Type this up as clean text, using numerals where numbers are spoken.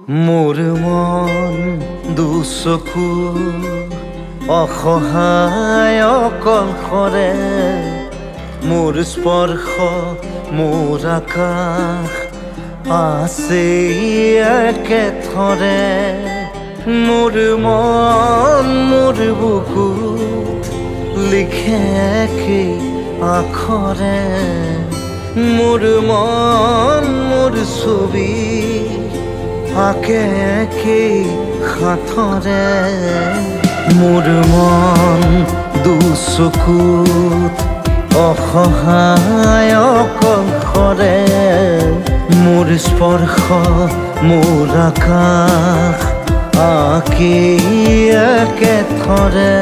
মোৰ মন দুচকু অসহায় অকলশৰে, মোৰ স্পৰ্শ মোৰ আকাশ আছে একেথৰে। মোৰ মন মোৰ বুকুত লিখে একেই আখৰে, মোৰ মন মোৰ ছবি আঁকে একেই সাঁথৰে। মোৰ মন দুচকুত অসহায় অকলশৰে, মোৰ স্পৰ্শ মোৰ আকাশ আঁকি একেথৰে।